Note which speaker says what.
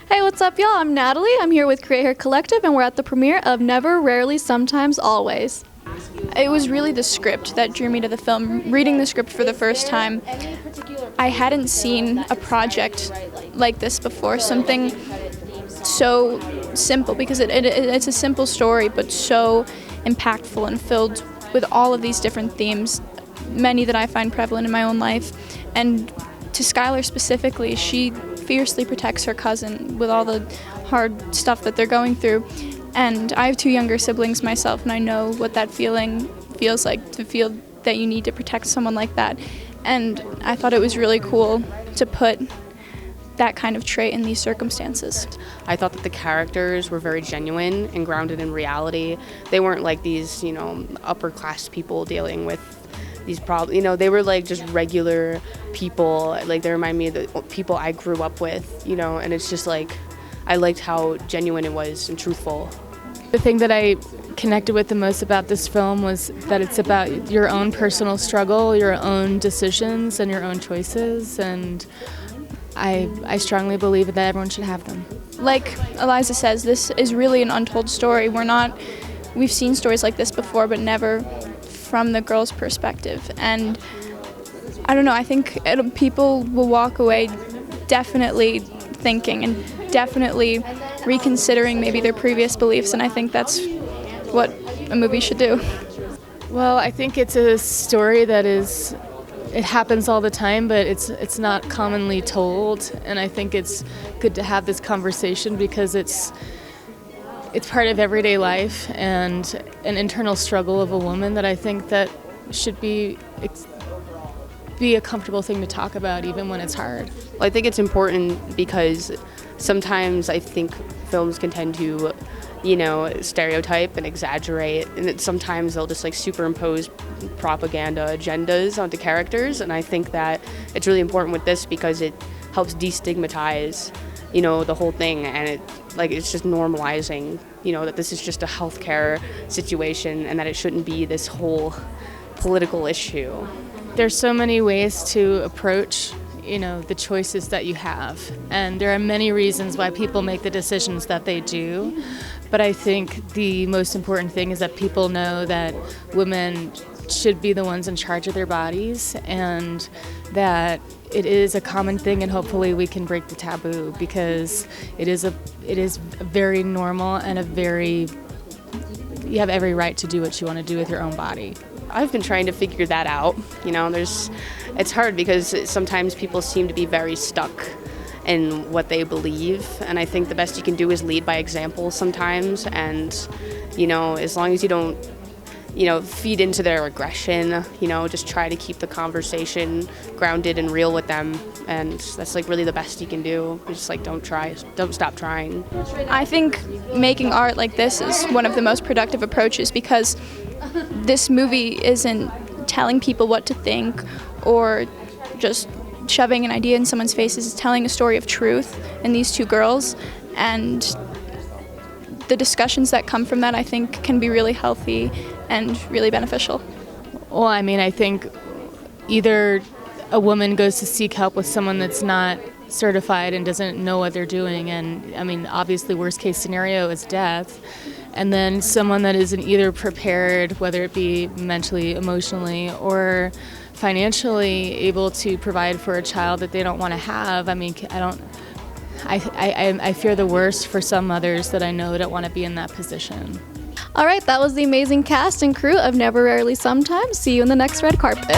Speaker 1: Hey, what's up, y'all? I'm Natalie. I'm here with Create Her Collective, and we're at the premiere of Never, Rarely, Sometimes, Always.
Speaker 2: It was really the script that drew me to the film. Reading the script for the first time, I hadn't seen a project like this before, something so simple, because it's a simple story, but so impactful and filled with all of these different themes, many that I find prevalent in my own life. And to Skylar specifically, she fiercely protects her cousin with all the hard stuff that they're going through. And I have two younger siblings myself, and I know what that feeling feels like, to feel that you need to protect someone like that. And I thought it was really cool to put that kind of trait in these circumstances.
Speaker 3: I thought that the characters were very genuine and grounded in reality. They weren't like these, upper class people dealing with these problems. They were like just regular people. Like, they remind me of the people I grew up with, and it's just like, I liked how genuine it was and truthful.
Speaker 4: The thing that I connected with the most about this film was that it's about your own personal struggle, your own decisions, and your own choices, and I strongly believe that everyone should have them.
Speaker 2: Like Eliza says, this is really an untold story. We've seen stories like this before, but never from the girl's perspective. And I don't know, I think people will walk away definitely thinking and definitely reconsidering maybe their previous beliefs, and I think that's what a movie should do.
Speaker 4: Well, I think it's a story it happens all the time, but it's not commonly told, and I think it's good to have this conversation because it's part of everyday life and an internal struggle of a woman that I think that should be a comfortable thing to talk about even when it's hard.
Speaker 3: Well, I think it's important because sometimes I think films can tend to, stereotype and exaggerate, and sometimes they'll just superimpose propaganda agendas onto characters, and I think that it's really important with this because it helps destigmatize, the whole thing, and it's just normalizing, that this is just a healthcare situation and that it shouldn't be this whole political issue.
Speaker 4: There's so many ways to approach the choices that you have. And there are many reasons why people make the decisions that they do. But I think the most important thing is that people know that women should be the ones in charge of their bodies, and that it is a common thing, and hopefully we can break the taboo because it is very normal and you have every right to do what you want to do with your own body.
Speaker 3: I've been trying to figure that out. It's hard because sometimes people seem to be very stuck in what they believe, and I think the best you can do is lead by example sometimes, and as long as you don't feed into their aggression, just try to keep the conversation grounded and real with them, and that's really the best you can do. Just don't stop trying.
Speaker 2: I think making art like this is one of the most productive approaches because this movie isn't telling people what to think or just shoving an idea in someone's faces. It's telling a story of truth in these two girls, and the discussions that come from that I think can be really healthy and really beneficial.
Speaker 4: Well, I think either a woman goes to seek help with someone that's not certified and doesn't know what they're doing, and obviously worst case scenario is death, and then someone that isn't either prepared, whether it be mentally, emotionally, or financially able to provide for a child that they don't want to have. I fear the worst for some mothers that I know don't want to be in that position.
Speaker 1: All right, that was the amazing cast and crew of Never, Rarely, Sometimes. See you in the next red carpet.